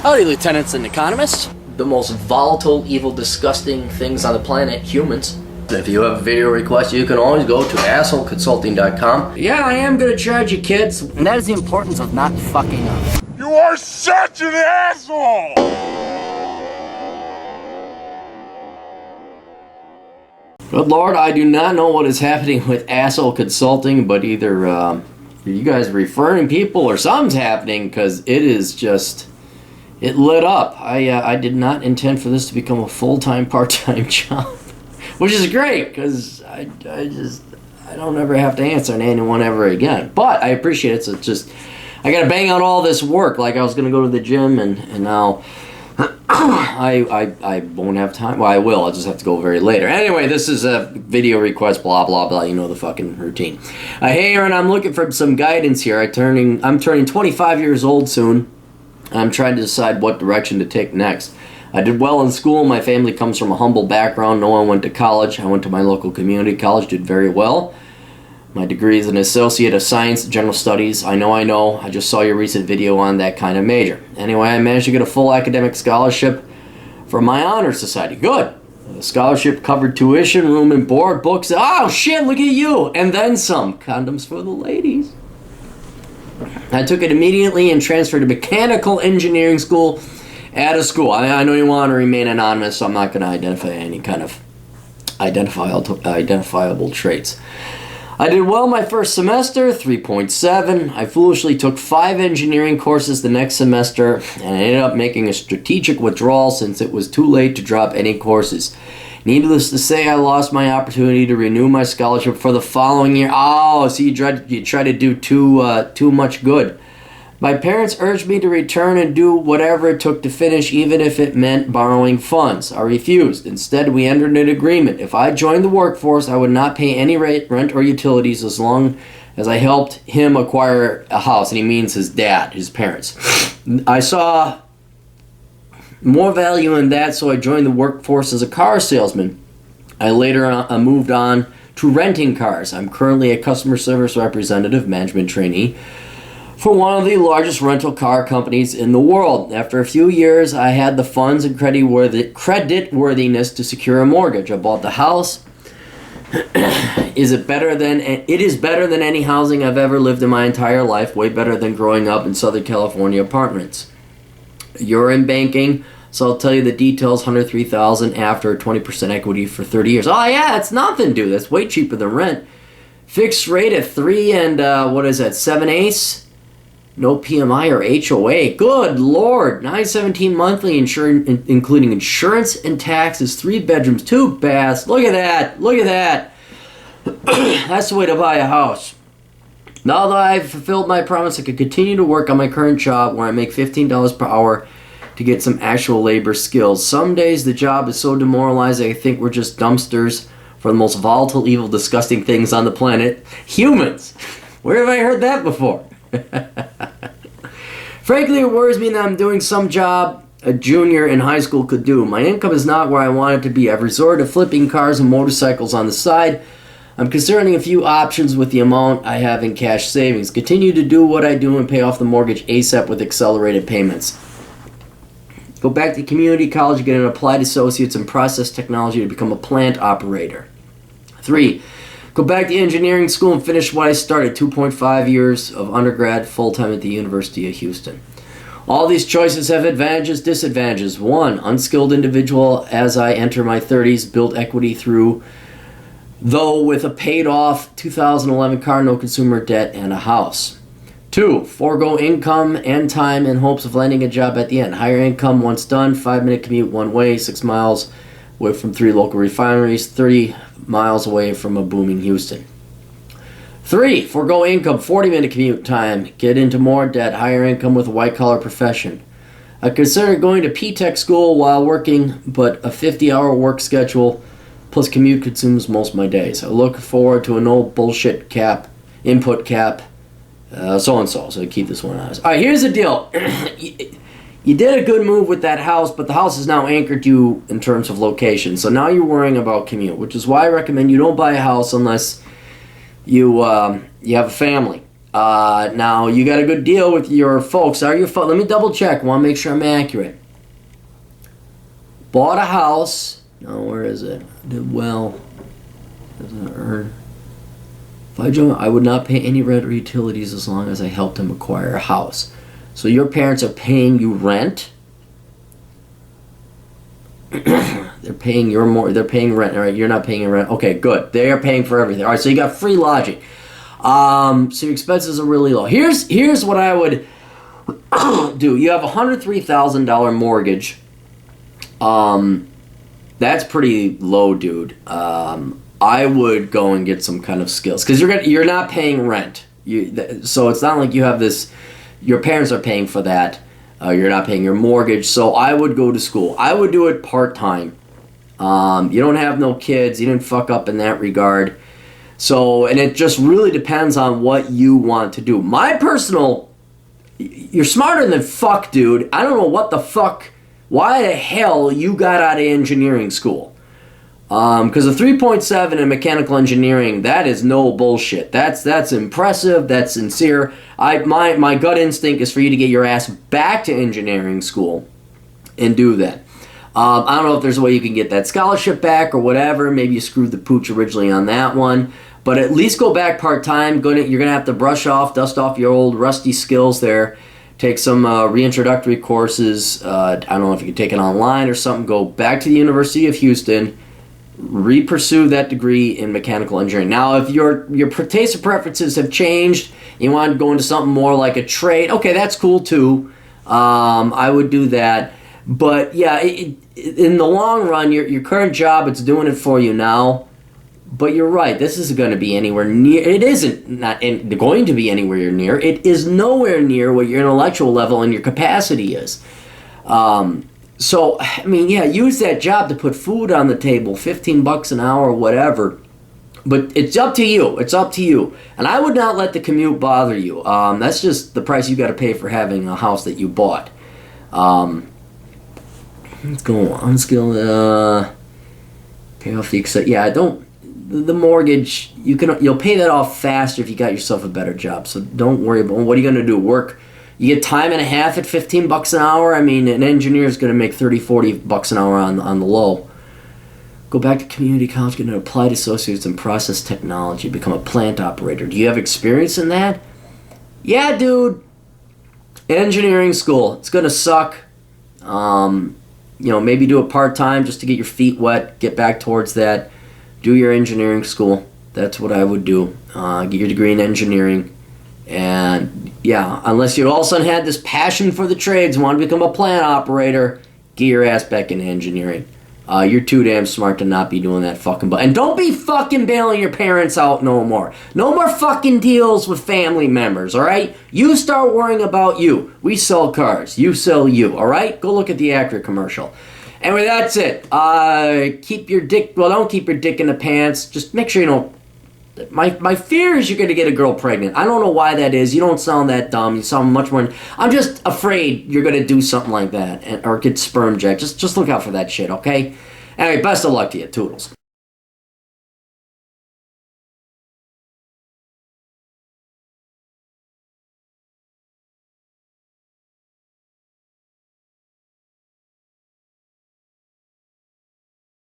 Howdy, lieutenants and economists. The most volatile, evil, disgusting things on the planet, humans. If you have a video request, you can always go to assholeconsulting.com. Yeah, I am gonna charge you, kids. And that is the importance of not fucking up. You are such an asshole! Good Lord, I do not know what is happening with asshole consulting, but either you guys referring people or something's happening, because it is just, it lit up. I did not intend for this to become a full-time, part-time job, which is great, because I don't ever have to answer to anyone ever again. But I appreciate it. So it's just, I got to bang out all this work. Like I was going to go to the gym, and now I won't have time. Well, I will. I'll just have to go very later. Anyway, this is a video request, blah, blah, blah. You know the fucking routine. Hey, Aaron, I'm looking for some guidance here. I'm turning 25 years old soon. I'm trying to decide what direction to take next. I did well in school. My family comes from a humble background. No one went to college. I went to my local community college, did very well. My degree is an Associate of Science, General Studies. I know. I just saw your recent video on that kind of major. Anyway, I managed to get a full academic scholarship from my honor society. Good. The scholarship covered tuition, room and board, books. Oh, shit, look at you. And then some. Condoms for the ladies. I took it immediately and transferred to mechanical engineering school at a school. I know you want to remain anonymous, so I'm not going to identify any kind of identifiable traits. I did well my first semester, 3.7. I foolishly took 5 engineering courses the next semester, and I ended up making a strategic withdrawal since it was too late to drop any courses. Needless to say, I lost my opportunity to renew my scholarship for the following year. Oh, so you try to do too much good. My parents urged me to return and do whatever it took to finish, even if it meant borrowing funds. I refused. Instead, we entered an agreement. If I joined the workforce, I would not pay any rent or utilities as long as I helped him acquire a house. And he means his dad, his parents. I saw more value in that, so I joined the workforce as a car salesman. I later moved on to renting cars. I'm currently a customer service representative, management trainee, for one of the largest rental car companies in the world. After a few years, I had the funds and creditworthiness to secure a mortgage. I bought the house. It is better than any housing I've ever lived in my entire life. Way better than growing up in Southern California apartments. You're in banking, so I'll tell you the details. $103,000 after 20% equity for 30 years. Oh yeah, it's nothing, dude. That's way cheaper than rent. Fixed rate at 3 and 7/8. No PMI or HOA. Good Lord. $917 monthly, including insurance and taxes. 3 bedrooms, 2 baths. Look at that. Look at that. That's the way to buy a house. Now that I've fulfilled my promise, I could continue to work on my current job where I make $15 per hour to get some actual labor skills. Some days the job is so demoralizing I think we're just dumpsters for the most volatile, evil, disgusting things on the planet. Humans. Where have I heard that before? Frankly, it worries me that I'm doing some job a junior in high school could do. My income is not where I want it to be. I've resorted to flipping cars and motorcycles on the side. I'm considering a few options with the amount I have in cash savings. Continue to do what I do and pay off the mortgage ASAP with accelerated payments. Go back to community college, get an applied associates in process technology to become a plant operator. 3. Go back to engineering school and finish what I started, 2.5 years of undergrad, full-time at the University of Houston. All these choices have advantages, disadvantages. 1, unskilled individual as I enter my 30s, build equity though with a paid-off 2011 car, no consumer debt, and a house. 2, forego income and time in hopes of landing a job at the end. Higher income once done, 5-minute commute one way, 6 miles away from 3 local refineries, 30 miles away from a booming Houston. 3, forego income, 40-minute commute time, get into more debt, higher income with a white-collar profession. I consider going to P-Tech school while working, but a 50-hour work schedule plus commute consumes most of my days. I look forward to an old bullshit input cap, so-and-so, so keep this one honest. All right, here's the deal. You did a good move with that house, but the house has now anchored you in terms of location. So now you're worrying about commute, which is why I recommend you don't buy a house unless you have a family. Now, you got a good deal with your folks. Let me double check. Want to make sure I'm accurate. Bought a house. No, where is it? Did well. Doesn't earn. If I join, I would not pay any rent or utilities as long as I helped him acquire a house. So your parents are paying you rent. They're paying They're paying rent. All right, you're not paying your rent. Okay, good. They are paying for everything. All right, so you got free lodging. So your expenses are really low. Here's what I would do. You have a $103,000 mortgage. That's pretty low, dude. I would go and get some kind of skills because you're not paying rent. So it's not like you have this. Your parents are paying for that. You're not paying your mortgage. So I would go to school. I would do it part-time. You don't have no kids. You didn't fuck up in that regard. So, and it just really depends on what you want to do. You're smarter than fuck, dude. I don't know what the fuck, why the hell you got out of engineering school. Because a 3.7 in mechanical engineering, that is no bullshit. That's impressive. That's sincere. My gut instinct is for you to get your ass back to engineering school and do that. I don't know if there's a way you can get that scholarship back or whatever. Maybe you screwed the pooch originally on that one. But at least go back part-time. You're going to have to dust off your old rusty skills there. Take some reintroductory courses. I don't know if you can take it online or something. Go back to the University of Houston. Re-pursue that degree in mechanical engineering. Now, if your taste and preferences have changed, you want to go into something more like a trade, okay, that's cool too. I would do that. But yeah, in the long run, your current job, it's doing it for you now. But you're right, this isn't going to be anywhere near, it isn't not going to be anywhere near, it is nowhere near what your intellectual level and your capacity is. So, I mean, yeah, use that job to put food on the table, $15 an hour, whatever. But it's up to you. It's up to you. And I would not let the commute bother you. That's just the price you got to pay for having a house that you bought. Let's go unskilled. Pay off the yeah. The mortgage. You'll pay that off faster if you got yourself a better job. So don't worry about what are you going to do. Work. You get time and a half at $15 an hour. I mean, an engineer is going to make $30-40 an hour on the low. Go back to community college, get an applied associates in process technology, become a plant operator. Do you have experience in that? Yeah, dude. Engineering school. It's going to suck. Maybe do it part-time just to get your feet wet, get back towards that. Do your engineering school. That's what I would do. Get your degree in engineering. And yeah, unless you all of a sudden had this passion for the trades, want to become a plant operator, get your ass back into engineering. You're too damn smart to not be doing that fucking and don't be fucking bailing your parents out no more. No more fucking deals with family members, alright? You start worrying about you. We sell cars. You sell you, alright? Go look at the Acura commercial. Anyway, that's it. Keep your dick, don't keep your dick in the pants. Just make sure you don't. My fear is you're going to get a girl pregnant. I don't know why that is. You don't sound that dumb. You sound much more. I'm just afraid you're going to do something like that or get sperm jacked. Just look out for that shit, okay? Anyway, best of luck to you. Toodles.